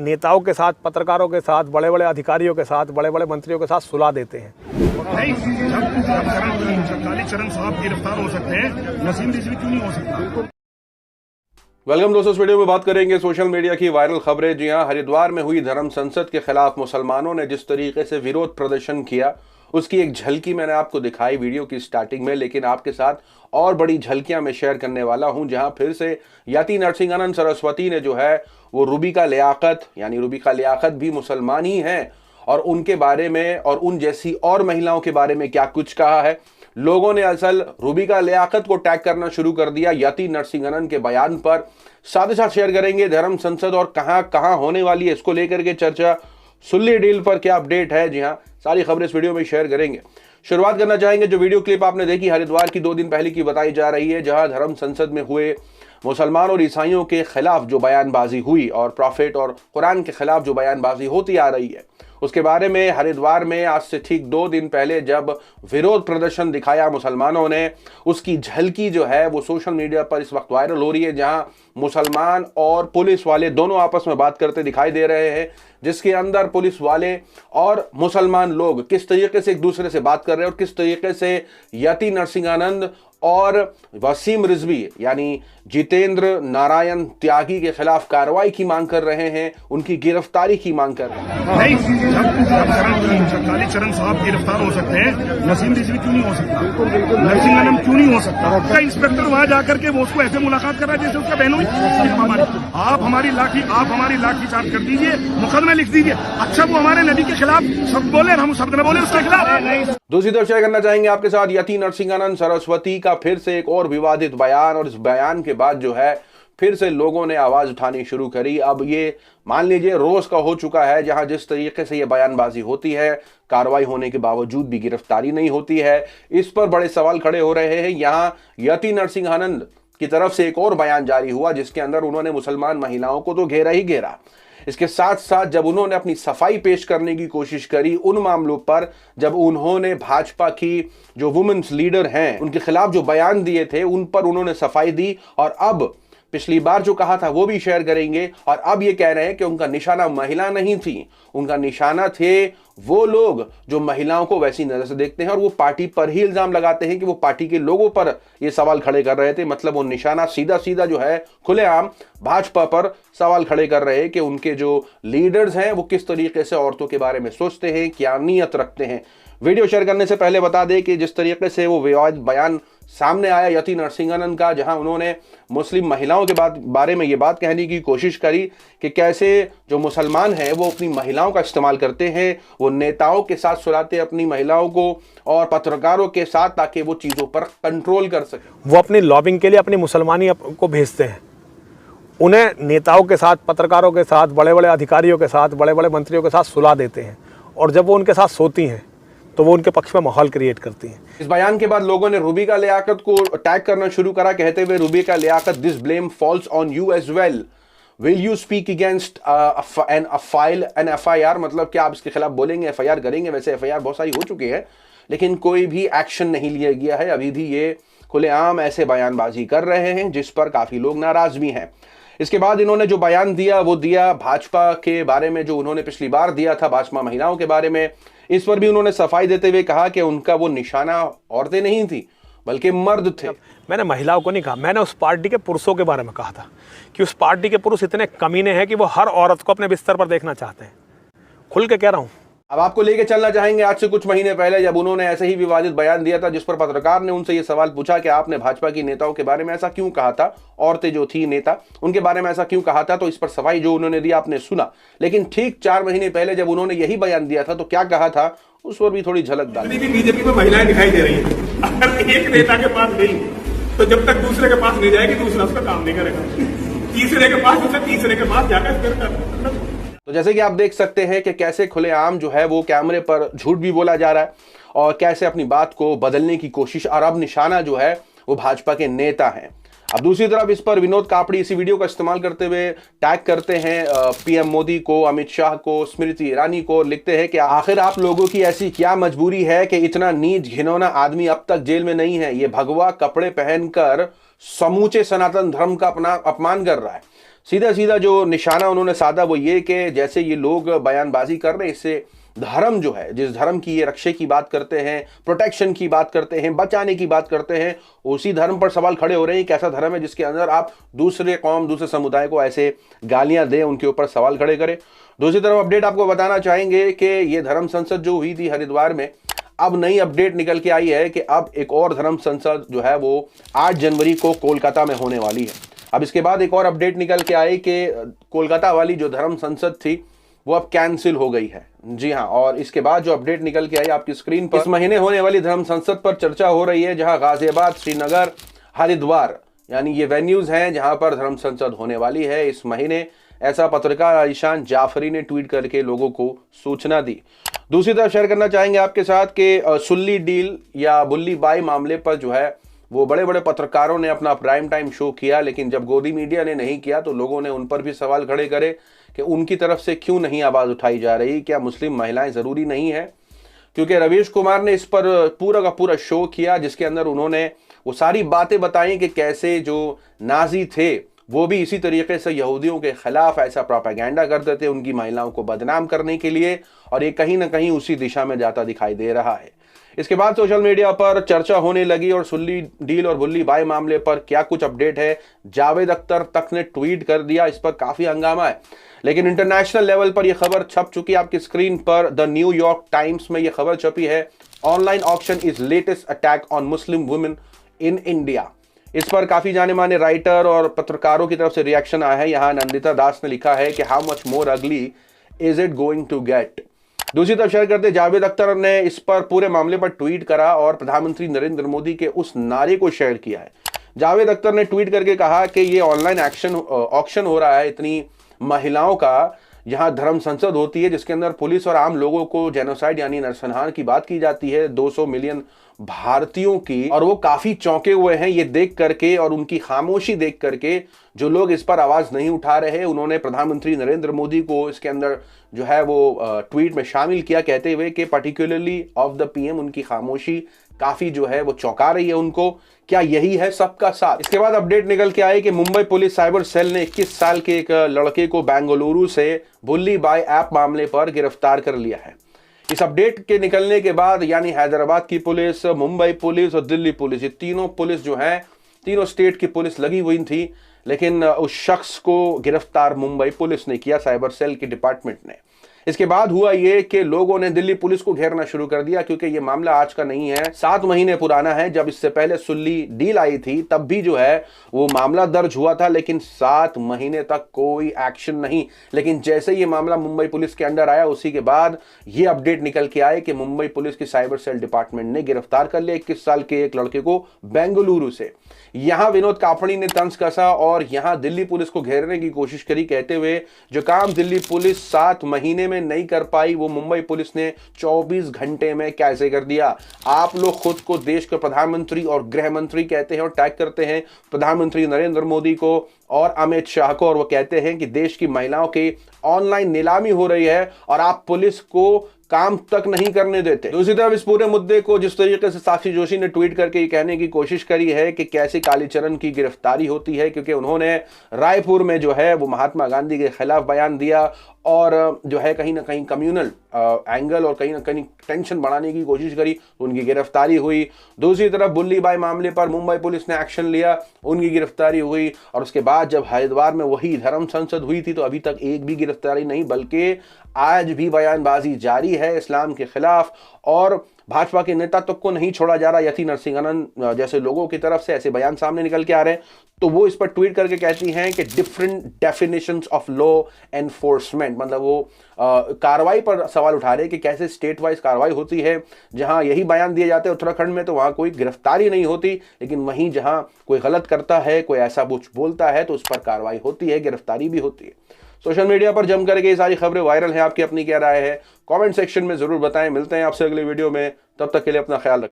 नेताओं के साथ, पत्रकारों के साथ, बड़े बड़े अधिकारियों के साथ, बड़े बड़े मंत्रियों के साथ सुलह देते हैं। नहीं, जब कालीचरण साहब गिरफ्तार हो सकते हैं, नसीम रिजवी क्यों नहीं हो सकता? वेलकम दोस्तों, इस वीडियो में बात करेंगे सोशल मीडिया की वायरल खबरें। जी हां, हरिद्वार में हुई धर्म संसद के खिलाफ मुसलमानों ने जिस तरीके से विरोध प्रदर्शन किया, उसकी एक झलकी मैंने आपको दिखाई वीडियो की स्टार्टिंग में, लेकिन आपके साथ और बड़ी झलकियां मैं शेयर करने वाला हूं, जहां फिर से यति नरसिंहानंद सरस्वती ने जो है वो रूबिका लियाकत भी मुसलमान ही हैं, और उनके बारे में और उन जैसी और महिलाओं के बारे में क्या कुछ कहा है। लोगों ने असल रूबिका लियाकत को टैग करना शुरू कर दिया यति नरसिंहानंद के बयान पर। साथ ही साथ शेयर करेंगे धर्म संसद और कहां कहां होने वाली है, इसको लेकर के चर्चा, सुल्ली डील पर क्या अपडेट है। जी हां, सारी खबरें इस वीडियो में शेयर करेंगे। शुरुआत करना चाहेंगे, जो वीडियो क्लिप आपने देखी हरिद्वार की 2 दिन पहले की बताई जा रही है, जहां धर्म संसद में हुए मुसलमान और ईसाइयों के खिलाफ जो बयानबाजी हुई और प्रॉफिट और कुरान के खिलाफ जो बयानबाजी होती आ रही है, उसके बारे में हरिद्वार में आज से ठीक 2 दिन पहले जब विरोध प्रदर्शन दिखाया मुसलमानों ने, उसकी झलकी जो है वो सोशल मीडिया पर इस वक्त वायरल हो रही है, जहां मुसलमान और पुलिस वाले दोनों आपस में बात करते दिखाई दे रहे हैं, जिसके अंदर पुलिस वाले और मुसलमान लोग किस तरीके से एक दूसरे से बात कर रहे हैं और किस तरीके से यति नरसिंहानंद और वसीम रिजवी यानी जितेंद्र नारायण त्यागी के खिलाफ कार्रवाई की मांग कर रहे हैं, उनकी गिरफ्तारी की मांग कर रहे हैं। नहीं, जब कालीचरण साहब गिरफ्तार हो सकते हैं, नसीम रिजवी क्यों नहीं हो सकता? नरसिंहानंद क्यों नहीं हो सकता? क्या इंस्पेक्टर वहां जाकर के वो उसको ऐसे मुलाकात कर रहा है जैसे उसका बहनों ही? आप हमारी लाठी चार्ज कर दीजिए, मुकदमा लिख दीजिए। अच्छा, वो हमारे नबी के खिलाफ शब्द बोले, हम शब्द न बोले उसके खिलाफ। दूसरी तरफ शेयर करना चाहेंगे आपके साथ यति नरसिंहानंद सरस्वती का फिर से एक और विवादित बयान, और इस बयान के बाद जो है फिर से लोगों ने आवाज उठानी शुरू करी। अब ये मान लीजिए रोज का हो चुका है, जहां जिस तरीके से ये बयानबाजी होती है, कार्रवाई होने के बावजूद भी गिरफ्तारी नहीं होती है, इस पर बड़े सवाल खड़े हो रहे हैं। यहां यति नरसिंहानंद की तरफ से एक और बयान जारी हुआ, जिसके अंदर उन्होंने मुसलमान महिलाओं को तो घेरा ही घेरा, इसके साथ साथ जब उन्होंने अपनी सफाई पेश करने की कोशिश करी उन मामलों पर, जब उन्होंने भाजपा की जो वुमेन्स लीडर हैं उनके खिलाफ जो बयान दिए थे, उन पर उन्होंने सफाई दी, और अब पिछली बार जो कहा था वो भी शेयर करेंगे। और अब ये कह रहे हैं कि उनका निशाना महिला नहीं थी, उनका निशाना थे वो लोग जो महिलाओं को वैसी नजर से देखते हैं, और वो पार्टी पर ही इल्जाम लगाते हैं कि वो पार्टी के लोगों पर ये सवाल खड़े कर रहे थे। मतलब वो निशाना सीधा सीधा जो है खुलेआम भाजपा पर सवाल खड़े कर रहे हैं कि उनके जो लीडर्स हैं वो किस तरीके से औरतों के बारे में सोचते हैं, क्या नीयत रखते हैं। वीडियो शेयर करने से पहले बता दें कि जिस तरीके से वो विवाद बयान सामने आया यति नरसिंहानंद का, जहां उन्होंने मुस्लिम महिलाओं के बारे में ये बात कहने की कोशिश करी कि कैसे जो मुसलमान हैं वो अपनी महिलाओं का इस्तेमाल करते हैं, वो नेताओं के साथ सुलाते हैं अपनी महिलाओं को और पत्रकारों के साथ, ताकि वो चीज़ों पर कंट्रोल कर सके। वो अपनी लॉबिंग के लिए अपनी मुसलमानी को भेजते हैं, उन्हें नेताओं के साथ, पत्रकारों के साथ, बड़े बड़े अधिकारियों के साथ, बड़े बड़े मंत्रियों के साथ सुलह देते हैं, और जब वो उनके साथ सोती हैं तो वो उनके पक्ष में माहौल क्रिएट करती हैं। इस बयान के बाद लोगों ने रूबिका लियाकत को अटैक करना शुरू करा, कहते हुए Rubika Liyaquat, this blame falls on you as well, will you speak against an FIR, मतलब क्या आप इसके खिलाफ बोलेंगे, FIR करेंगे? वैसे FIR बहुत सारी हो चुकी है, लेकिन कोई भी एक्शन नहीं लिया गया है। अभी भी ये खुलेआम ऐसे बयानबाजी कर रहे हैं जिस पर काफी लोग नाराज भी हैं। इसके बाद इन्होंने जो बयान दिया वो दिया भाजपा के बारे में, जो उन्होंने पिछली बार दिया था भाजपा महिलाओं के बारे में। इस पर भी उन्होंने सफाई देते हुए कहा कि उनका वो निशाना औरतें नहीं थी बल्कि मर्द थे। मैंने महिलाओं को नहीं कहा, मैंने उस पार्टी के पुरुषों के बारे में कहा था कि उस पार्टी के पुरुष इतने कमीने हैं कि वो हर औरत को अपने बिस्तर पर देखना चाहते हैं। खुल के कह रहा हूँ। अब आपको लेके चलना चाहेंगे आज से कुछ महीने पहले, जब उन्होंने ऐसे ही विवादित बयान दिया था, जिस पर पत्रकार ने उनसे ये सवाल पूछा कि आपने भाजपा की नेताओं के बारे में ऐसा क्यों कहा था, औरतें जो थी नेता उनके बारे में ऐसा क्यों कहा था। तो इस पर सफाई जो उन्होंने दिया आपने सुना, लेकिन ठीक 4 महीने पहले जब उन्होंने यही बयान दिया था तो क्या कहा था, उस पर भी थोड़ी झलक डाली। बीजेपी में महिलाएं दिखाई दे रही है, अगर एक नेता के पास गई तो जब तक दूसरे के पास नहीं जाएगी दूसरा उसका काम नहीं करेगा, तीसरे के पास, उसे तीसरे के पास जाकर फिर कर। तो जैसे कि आप देख सकते हैं कि कैसे खुलेआम जो है वो कैमरे पर झूठ भी बोला जा रहा है, और कैसे अपनी बात को बदलने की कोशिश, और अब निशाना जो है वो भाजपा के नेता हैं। अब दूसरी तरफ इस पर विनोद कापड़ी इसी वीडियो का इस्तेमाल करते हुए टैग करते हैं पीएम मोदी को, अमित शाह को, स्मृति ईरानी को, लिखते हैं कि आखिर आप लोगों की ऐसी क्या मजबूरी है कि इतना नीच घिनौना आदमी अब तक जेल में नहीं है। ये भगवा कपड़े पहनकर समूचे सनातन धर्म का अपना अपमान कर रहा है। सीधा सीधा जो निशाना उन्होंने साधा वो ये कि जैसे ये लोग बयानबाजी कर रहे हैं, इससे धर्म जो है, जिस धर्म की ये रक्षा की बात करते हैं, प्रोटेक्शन की बात करते हैं, बचाने की बात करते हैं, उसी धर्म पर सवाल खड़े हो रहे हैं। कैसा धर्म है जिसके अंदर आप दूसरे कौम, दूसरे समुदाय को ऐसे गालियां दें, उनके ऊपर सवाल खड़े करें। दूसरी तरफ अपडेट आपको बताना चाहेंगे कि ये धर्म संसद जो हुई थी हरिद्वार में, अब नई अपडेट निकल के आई है कि अब एक और धर्म संसद जो है वो 8 जनवरी को कोलकाता में होने वाली है। अब इसके बाद एक और अपडेट निकल के आई कि कोलकाता वाली जो धर्म संसद थी वो अब कैंसिल हो गई है। जी हाँ, और इसके बाद जो अपडेट निकल के आई आपकी स्क्रीन पर, इस महीने होने वाली धर्म संसद पर चर्चा हो रही है, जहां गाजियाबाद, श्रीनगर, हरिद्वार यानी ये वेन्यूज हैं जहां पर धर्म संसद होने वाली है इस महीने। ऐसा पत्रकार आलिशान जाफरी ने ट्वीट करके लोगों को सूचना दी। दूसरी तरफ शेयर करना चाहेंगे आपके साथ कि सुल्ली डील या बुल्ली बाई मामले पर जो है वो बड़े बड़े पत्रकारों ने अपना प्राइम टाइम शो किया, लेकिन जब गोदी मीडिया ने नहीं किया तो लोगों ने उन पर भी सवाल खड़े करे कि उनकी तरफ से क्यों नहीं आवाज उठाई जा रही, क्या मुस्लिम महिलाएं जरूरी नहीं है। क्योंकि रवीश कुमार ने इस पर पूरा का पूरा शो किया, जिसके अंदर उन्होंने वो सारी बातें बताई कि कैसे जो नाजी थे वो भी इसी तरीके से यहूदियों के खिलाफ ऐसा प्रोपेगेंडा करते थे उनकी महिलाओं को बदनाम करने के लिए, और ये कहीं ना कहीं उसी दिशा में जाता दिखाई दे रहा है। इसके बाद सोशल मीडिया पर चर्चा होने लगी और सुल्ली डील और बुल्ली बाई मामले पर क्या कुछ अपडेट है। जावेद अख्तर तक ने ट्वीट कर दिया, इस पर काफी हंगामा है। लेकिन इंटरनेशनल लेवल पर यह खबर छप चुकी है आपकी स्क्रीन पर। द न्यूयॉर्क टाइम्स में यह खबर छपी है, online auction is latest attack on Muslim women in India. इस पर काफी जाने माने राइटर और पत्रकारों की तरफ से रिएक्शन आया है। यहाँ नंदिता दास ने लिखा है कि how much more ugly is it going to get. दूसरी तरफ शेयर करते जावेद अख्तर ने इस पर पूरे मामले पर ट्वीट करा और प्रधानमंत्री नरेंद्र मोदी के उस नारे को शेयर किया है। जावेद अख्तर ने ट्वीट करके कहा कि ये ऑनलाइन ऑक्शन हो रहा है इतनी महिलाओं का, यहाँ धर्म संसद होती है जिसके अंदर पुलिस और आम लोगों को जेनोसाइड यानी नरसंहार की बात की जाती है 200 मिलियन भारतीयों की, और वो काफी चौंके हुए हैं ये देख करके और उनकी खामोशी देख करके। जो लोग इस पर आवाज नहीं उठा रहे, उन्होंने प्रधानमंत्री नरेंद्र मोदी को इसके अंदर जो है वो ट्वीट में शामिल किया, कहते हुए कि पर्टिकुलरली ऑफ द पीएम उनकी खामोशी काफी जो है वो चौंका रही है उनको। क्या यही है सबका साथ? इसके बाद अपडेट निकल के आई कि मुंबई पुलिस साइबर सेल ने 21 साल के एक लड़के को बेंगलुरु से बुल्ली बाई ऐप मामले पर गिरफ्तार कर लिया है। इस अपडेट के निकलने के बाद यानी हैदराबाद की पुलिस, मुंबई पुलिस और दिल्ली पुलिस, ये तीनों पुलिस जो है, तीनों स्टेट की पुलिस लगी हुई थी, लेकिन उस शख्स को गिरफ्तार मुंबई पुलिस ने किया, साइबर सेल के डिपार्टमेंट ने। इसके बाद हुआ ये कि लोगों ने दिल्ली पुलिस को घेरना शुरू कर दिया, क्योंकि ये मामला आज का नहीं है, 7 महीने पुराना है। जब इससे पहले सुल्ली डील आई थी तब भी जो है वो मामला दर्ज हुआ था, लेकिन 7 महीने तक कोई एक्शन नहीं। लेकिन जैसे ये मामला मुंबई पुलिस के अंडर आया, उसी के बाद ये अपडेट निकल के आए कि मुंबई पुलिस की साइबर सेल डिपार्टमेंट ने गिरफ्तार कर लिया 21 साल के एक लड़के को बेंगलुरु से। यहां विनोद कापड़ी ने तंज कसा और यहां दिल्ली पुलिस को घेरने की कोशिश करी, कहते हुए जो काम दिल्ली पुलिस 7 महीने में नहीं कर पाई वो मुंबई पुलिस ने 24 घंटे में कैसे कर दिया। आप लोग खुद को देश के प्रधानमंत्री और गृह मंत्री कहते हैं और टैग करते हैं प्रधानमंत्री नरेंद्र मोदी को और अमित शाह को, और वो कहते हैं कि देश की महिलाओं की ऑनलाइन नीलामी हो रही है और आप पुलिस को काम तक नहीं करने देते। दूसरी तरफ इस पूरे मुद्दे को जिस तरीके से साक्षी जोशी ने ट्वीट करके ये कहने की कोशिश करी है कि कैसे कालीचरण की गिरफ्तारी होती है, क्योंकि उन्होंने रायपुर में जो है वो महात्मा गांधी के खिलाफ बयान दिया और जो है कहीं ना कहीं कम्युनल एंगल और कहीं ना कहीं टेंशन बढ़ाने की कोशिश करी, तो उनकी गिरफ्तारी हुई। दूसरी तरफ बुल्ली बाई मामले पर मुंबई पुलिस ने एक्शन लिया, उनकी गिरफ्तारी हुई। और उसके बाद जब हरिद्वार में वही धर्म संसद हुई थी तो अभी तक एक भी गिरफ्तारी नहीं, बल्कि आज भी बयानबाजी जारी है इस्लाम के खिलाफ और भाजपा के नेता तक को नहीं छोड़ा जा रहा। यति नरसिंहन जैसे लोगों की तरफ से ऐसे बयान सामने निकल के आ रहे हैं, तो वो इस पर ट्वीट करके कहती हैं कि different definitions of law enforcement, मतलब वो कार्रवाई पर सवाल उठा रहे हैं कि कैसे स्टेट वाइज कार्रवाई होती है। जहां यही बयान दिए जाते हैं उत्तराखंड में तो वहां कोई गिरफ्तारी नहीं होती, लेकिन वहीं जहां कोई गलत करता है, कोई ऐसा कुछ बोलता है तो उस पर कार्रवाई होती है, गिरफ्तारी भी होती है। सोशल मीडिया पर जम करके ये सारी खबरें वायरल हैं। आपकी अपनी क्या राय है? कमेंट सेक्शन में जरूर बताएं। मिलते हैं आपसे अगले वीडियो में, तब तक के लिए अपना ख्याल रखें।